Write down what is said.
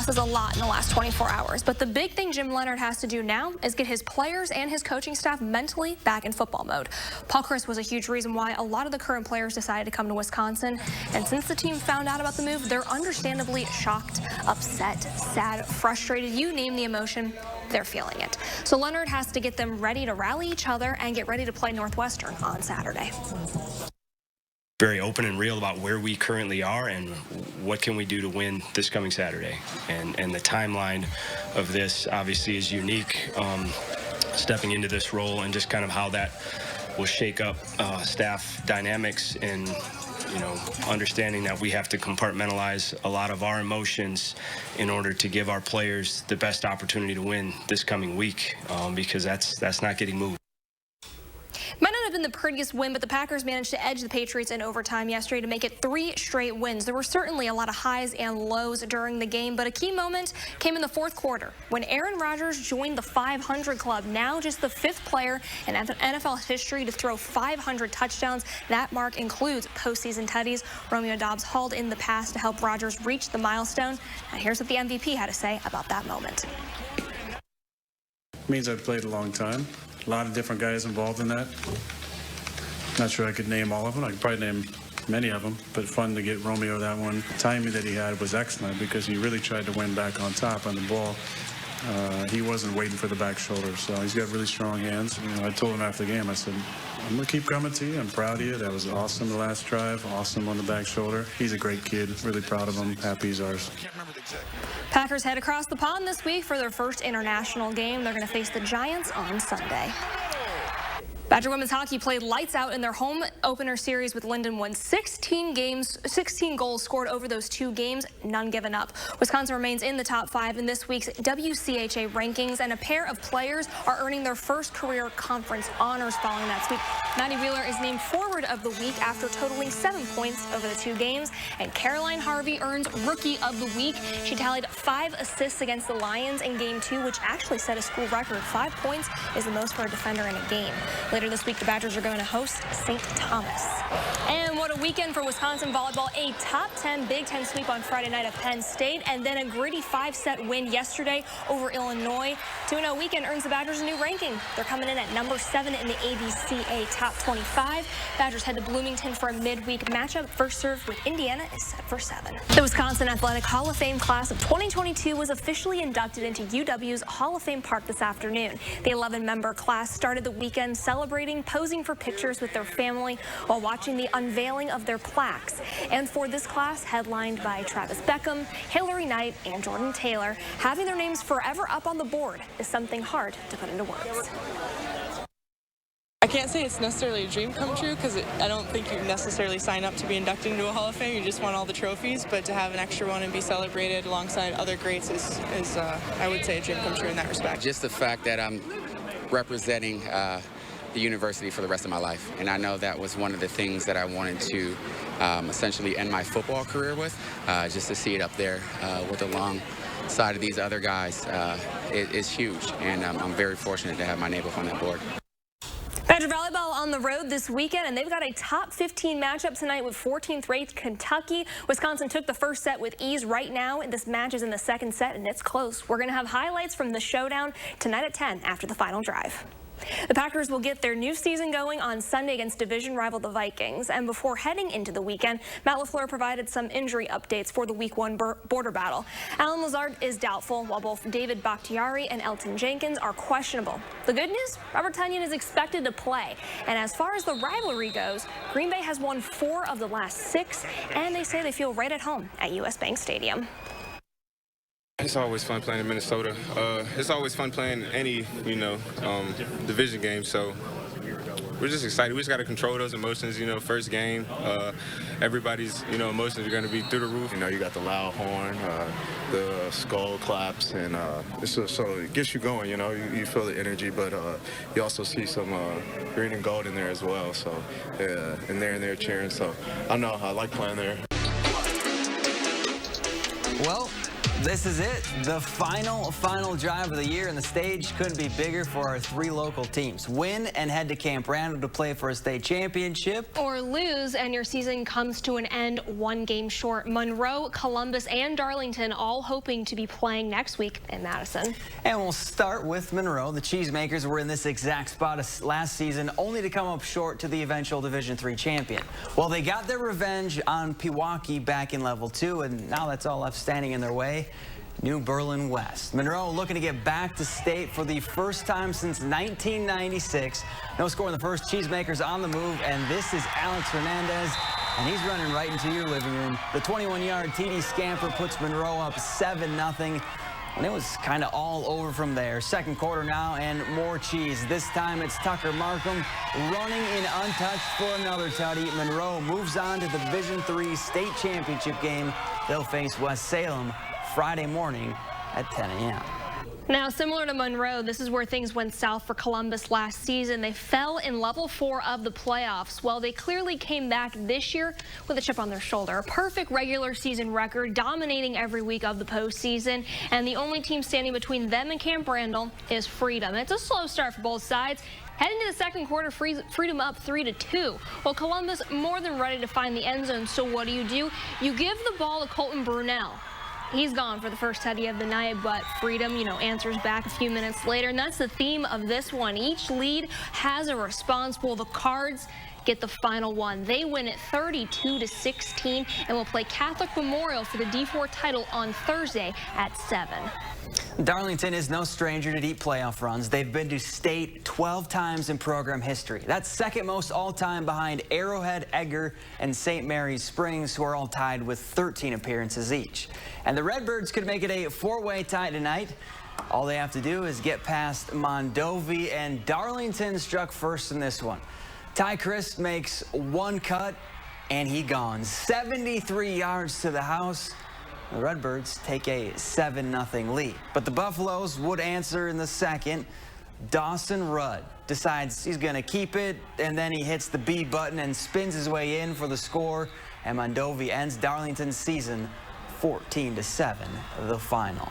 says a lot in the last 24 hours. But the big thing Jim Leonhard has to do now is get his players and his coaching staff mentally back in football mode. Paul Chryst was a huge reason why a lot of the current players decided to come to Wisconsin. And since the team found out about the move, they're understandably shocked, upset, sad, frustrated. You name the emotion, they're feeling it. So Leonhard has to get them ready to rally each other and get ready to play Northwestern on Saturday. Very open and real about where we currently are and what can we do to win this coming Saturday. And the timeline of this obviously is unique, stepping into this role and just kind of how that will shake up staff dynamics and, you know, understanding that we have to compartmentalize a lot of our emotions in order to give our players the best opportunity to win this coming week, because that's not getting moved. Might not have been the prettiest win, but the Packers managed to edge the Patriots in overtime yesterday to make it 3 straight wins. There were certainly a lot of highs and lows during the game, but a key moment came in the fourth quarter when Aaron Rodgers joined the 500 club, now just the 5th player in NFL history to throw 500 touchdowns. That mark includes postseason tutties. Romeo Doubs hauled in the pass to help Rodgers reach the milestone. And here's what the MVP had to say about that moment. It means I've played a long time. A lot of different guys involved in that. Not sure I could name all of them. I could probably name many of them, but fun to get Romeo that one. The timing that he had was excellent because he really tried to win back on top on the ball. He wasn't waiting for the back shoulder, so he's got really strong hands. You know, I told him after the game, I said, I'm going to keep coming to you. I'm proud of you. That was awesome the last drive, awesome on the back shoulder. He's a great kid, really proud of him, happy he's ours. Packers head across the pond this week for their first international game. They're going to face the Giants on Sunday. Badger women's hockey played lights out in their home opener series with Linden. Won 16 goals scored over those 2 games, none given up. Wisconsin remains in the top 5 in this week's WCHA rankings, and a pair of players are earning their first career conference honors following that sweep. Maddie Wheeler is named forward of the week after totaling 7 points over the 2 games, and Caroline Harvey earns rookie of the week. She tallied 5 assists against the Lions in game 2, which actually set a school record. 5 points is the most for a defender in a game. Later this week, the Badgers are going to host St. Thomas. And what a weekend for Wisconsin volleyball. A top 10 Big Ten sweep on Friday night at Penn State, and then a gritty 5-set win yesterday over Illinois. 2-0 weekend earns the Badgers a new ranking. They're coming in at number 7 in the ABCA top 25. Badgers head to Bloomington for a midweek matchup. First serve with Indiana is set for 7. The Wisconsin Athletic Hall of Fame class of 2022 was officially inducted into UW's Hall of Fame Park this afternoon. The 11-member class started the weekend celebrating, posing for pictures with their family while watching the unveiling of their plaques. And for this class, headlined by Travis Beckham, Hillary Knight, and Jordan Taylor, having their names forever up on the board is something hard to put into words. I can't say it's necessarily a dream come true because I don't think you necessarily sign up to be inducted into a Hall of Fame. You just want all the trophies, but to have an extra one and be celebrated alongside other greats is I would say, a dream come true in that respect. Just the fact that I'm representing the university for the rest of my life, and I know that was one of the things that I wanted to essentially end my football career with, just to see it up there with alongside of these other guys is huge, and I'm very fortunate to have my name up on that board. Badger volleyball on the road this weekend, and they've got a top 15 matchup tonight with 14th-ranked Kentucky. Wisconsin took the first set with ease right now, and this match is in the second set, and it's close. We're going to have highlights from the showdown tonight at 10 after the final drive. The Packers will get their new season going on Sunday against division rival the Vikings. And before heading into the weekend, Matt LaFleur provided some injury updates for the Week 1 border battle. Alan Lazard is doubtful, while both David Bakhtiari and Elton Jenkins are questionable. The good news, Robert Tonyan is expected to play. And as far as the rivalry goes, Green Bay has won 4 of the last 6, and they say they feel right at home at US Bank Stadium. It's always fun playing in Minnesota. It's always fun playing any, division game. So we're just excited. We just got to control those emotions. First game, everybody's, emotions are going to be through the roof. You got the loud horn, the skull claps, and so it gets you going. You feel the energy, but you also see some green and gold in there as well. So and they're cheering. So I know I like playing there. Well, This is it, the final drive of the year, and the stage couldn't be bigger for our 3 local teams. Win and head to Camp Randall to play for a state championship. Or lose and your season comes to an end 1 game short. Monroe, Columbus, and Darlington all hoping to be playing next week in Madison. And we'll start with Monroe. The Cheesemakers were in this exact spot last season, only to come up short to the eventual Division III champion. Well, they got their revenge on Pewaukee back in Level 2, and now that's all left standing in their way. New Berlin West. Monroe looking to get back to state for the first time since 1996. No score in the first. Cheesemakers on the move, and this is Alex Hernandez, and he's running right into your living room. The 21-yard TD scamper puts Monroe up 7-0. And it was kind of all over from there. Second quarter now, and more cheese. This time it's Tucker Markham running in untouched for another tutty. Monroe moves on to the Division III state championship game. They'll face West Salem Friday morning at 10 a.m. Now, similar to Monroe, this is where things went south for Columbus last season. They fell in Level 4 of the playoffs. Well, they clearly came back this year with a chip on their shoulder. A perfect regular season record, dominating every week of the postseason. And the only team standing between them and Camp Randall is Freedom. It's a slow start for both sides. Heading to the second quarter, Freedom up 3-2. Well, Columbus more than ready to find the end zone. So what do? You give the ball to Colton Brunell. He's gone for the first tutty of the night, but Freedom, answers back a few minutes later. And that's the theme of this one. Each lead has a response. Well, the Cards get the final one. They win it 32-16 and will play Catholic Memorial for the D4 title on Thursday at 7. Darlington is no stranger to deep playoff runs. They've been to state 12 times in program history. That's second most all-time behind Arrowhead, Edgar, and St. Mary's Springs, who are all tied with 13 appearances each. And the Redbirds could make it a 4-way tie tonight. All they have to do is get past Mondovi, and Darlington struck first in this one. Ty Christ makes one cut, and he gone. 73 yards to the house. The Redbirds take a 7-0 lead. But the Buffaloes would answer in the second. Dawson Rudd decides he's going to keep it, and then he hits the B button and spins his way in for the score. And Mondovi ends Darlington's season 14-7, the final.